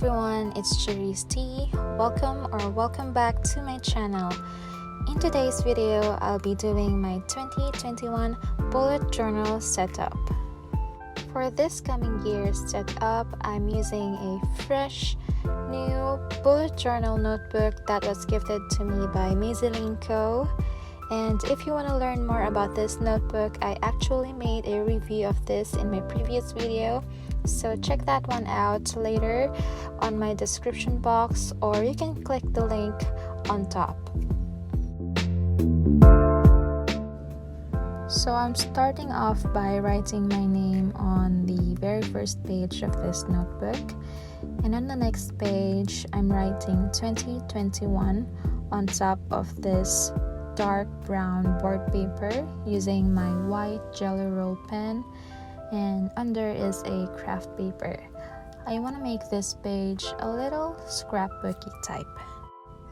everyone, it's Tottocharizze T. Welcome back to my channel. In today's video, I'll be doing my 2021 bullet journal setup. For this coming year's setup, I'm using a fresh, new bullet journal notebook that was gifted to me by Maisie Lane Co. And if you want to learn more about this notebook, I actually made a review of this in my previous video, so check that one out later on my description box, or you can click the link on top. So I'm starting off by writing my name on the very first page of this notebook, and on the next page I'm writing 2021 on top of this dark brown board paper using my white jelly roll pen, and under is a craft paper. I want to make this page a little scrapbooky type.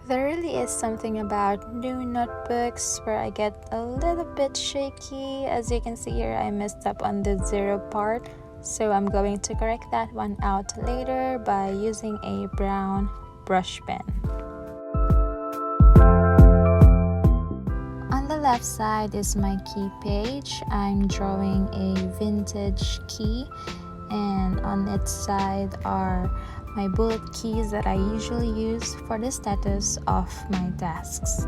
There really is something about new notebooks where I get a little bit shaky. As you can see here, I messed up on the zero part, so I'm going to correct that one out later by using a brown brush pen. Left side is my key page. I'm drawing a vintage key, and on its side are my bullet keys that I usually use for the status of my tasks.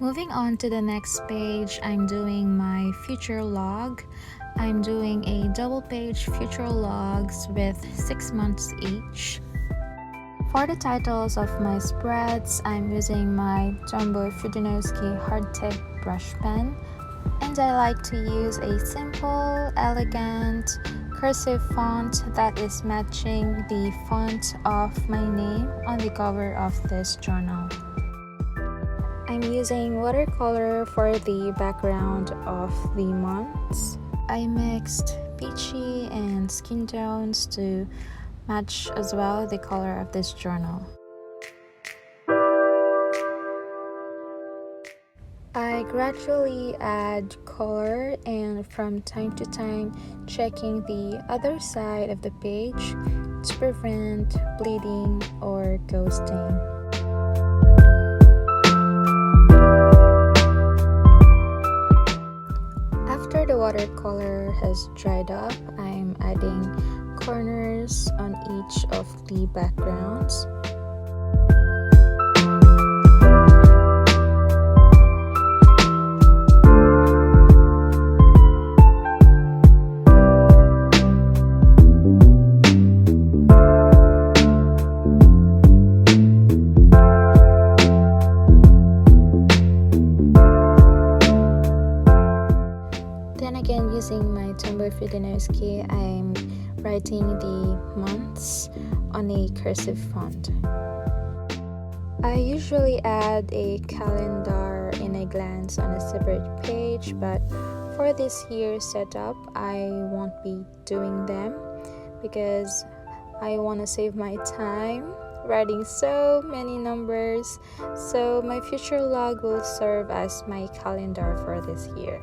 Moving on to the next page, I'm doing my future log. I'm doing a double page future logs with 6 months each. For the titles of my spreads, I'm using my Tombow hardtip brush pen, and I like to use a simple, elegant, cursive font that is matching the font of my name on the cover of this journal. I'm using watercolor for the background of the months. I mixed peachy and skin tones to match as well the color of this journal. I gradually add color, and from time to time checking the other side of the page to prevent bleeding or ghosting. After the watercolor has dried up, I'm adding corners on each of the backgrounds. Using my Tombow I'm writing the months on a cursive font. I usually add a calendar in a glance on a separate page, but for this year's setup, I won't be doing them because I want to save my time writing so many numbers, so my future log will serve as my calendar for this year.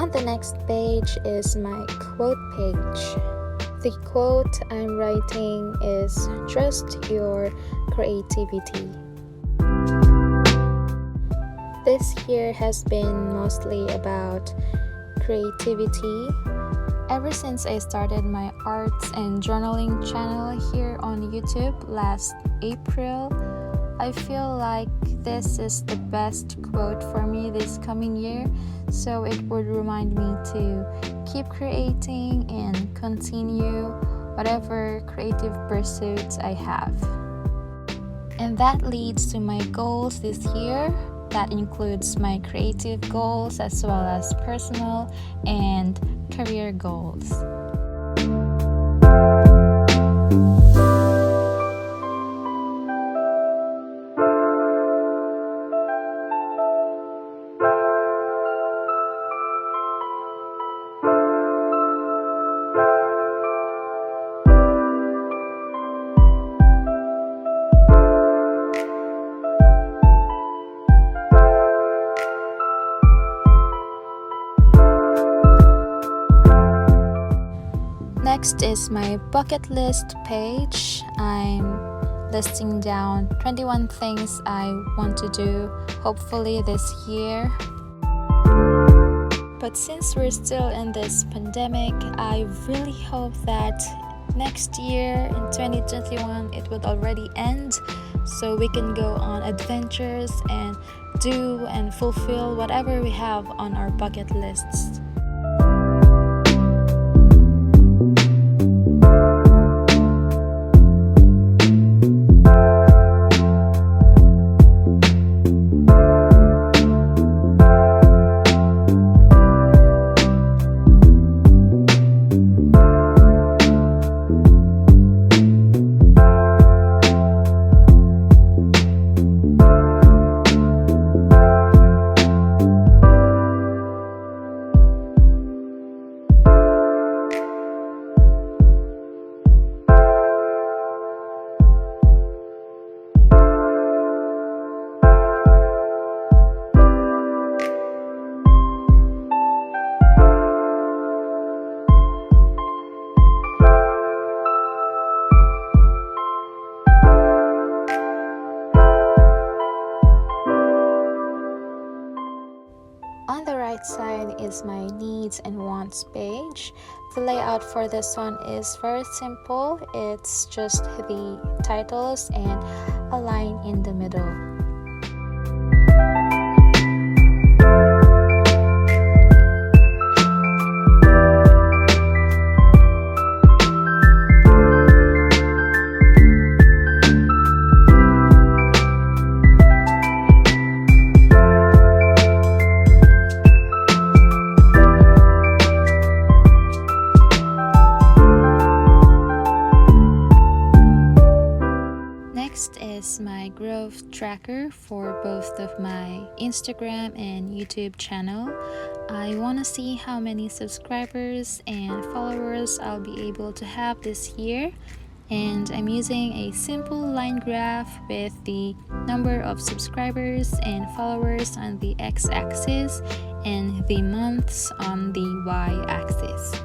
On the next page is my quote page. The quote I'm writing is "Trust your creativity." This year has been mostly about creativity. Ever since I started my arts and journaling channel here on YouTube last April, I feel like this is the best quote for me this coming year, so it would remind me to keep creating and continue whatever creative pursuits I have. And that leads to my goals this year. That includes my creative goals as well as personal and career goals. Next is my bucket list page. I'm listing down 21 things I want to do, hopefully this year. But since we're still in this pandemic, I really hope that next year in 2021 it would already end, so we can go on adventures and do and fulfill whatever we have on our bucket lists. On the right side is my needs and wants page. The layout for this one is very simple. It's just the titles and a line in the middle. Next is my growth tracker for both of my Instagram and YouTube channel. I want to see how many subscribers and followers I'll be able to have this year, and I'm using a simple line graph with the number of subscribers and followers on the x-axis and the months on the y-axis.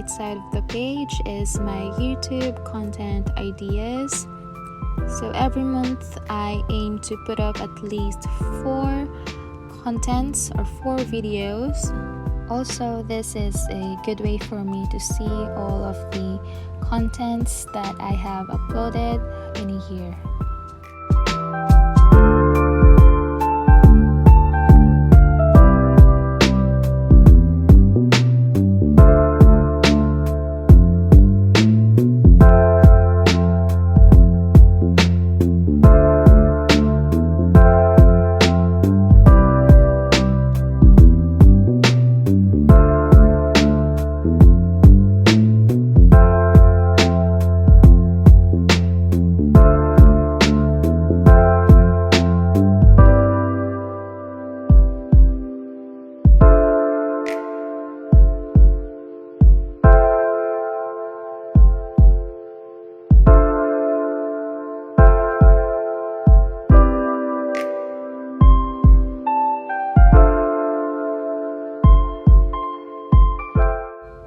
right side of the page is my YouTube content ideas. So every month I aim to put up at least 4 contents or 4 videos. Also, this is a good way for me to see all of the contents that I have uploaded in a year.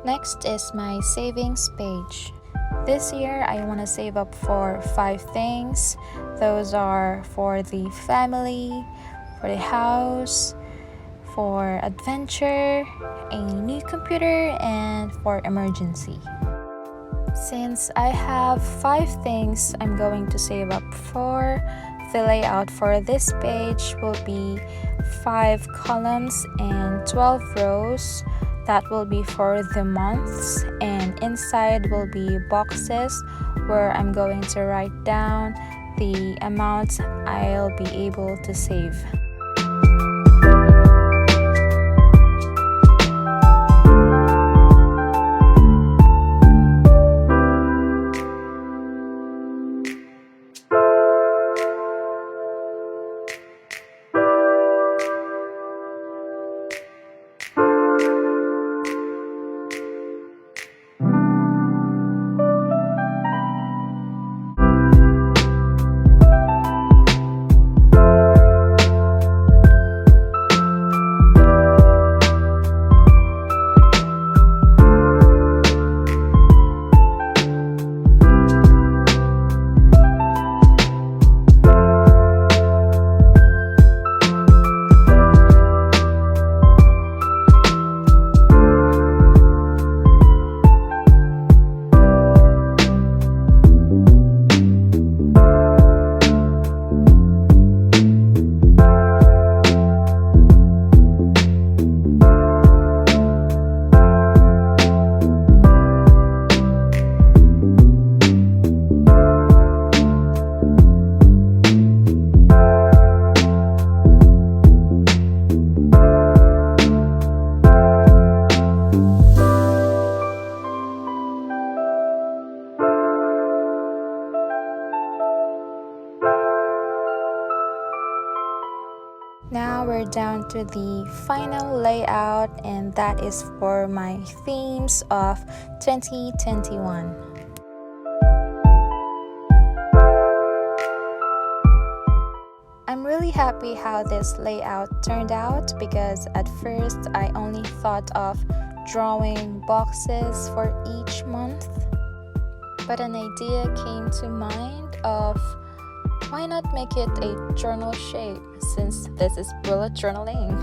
Next is my savings page. This year I want to save up for 5 things. Those are for the family, for the house, for adventure, a new computer, and for emergency. Since I have 5 things I'm going to save up for, the layout for this page will be 5 columns and 12 rows. That will be for the months, and inside will be boxes where I'm going to write down the amount I'll be able to save. Now we're down to the final layout, and that is for my themes of 2021. I'm really happy how this layout turned out, because at first I only thought of drawing boxes for each month, but an idea came to mind of why not make it a journal shape, since this is bullet journaling.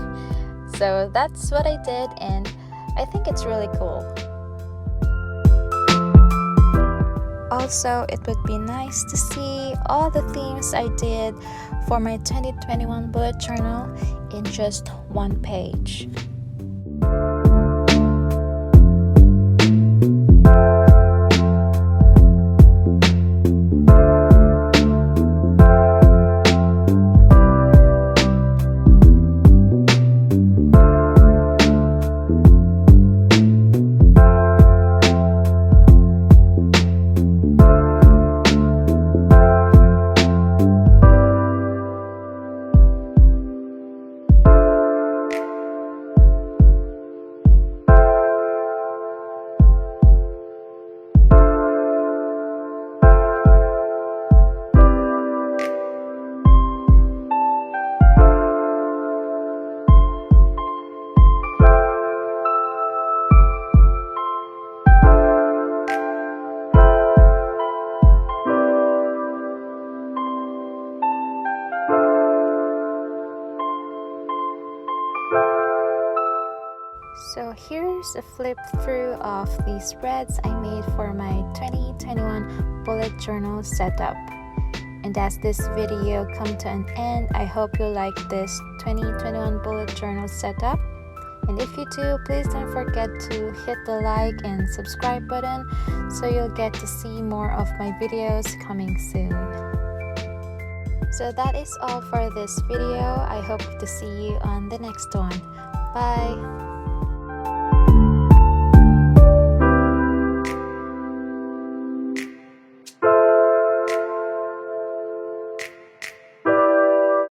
So that's what I did, and I think it's really cool. Also, it would be nice to see all the themes I did for my 2021 bullet journal in just one page. So here's a flip through of the spreads I made for my 2021 bullet journal setup. And as this video come to an end, I hope you like this 2021 bullet journal setup. And if you do, please don't forget to hit the like and subscribe button so you'll get to see more of my videos coming soon. So that is all for this video. I hope to see you on the next one. Bye!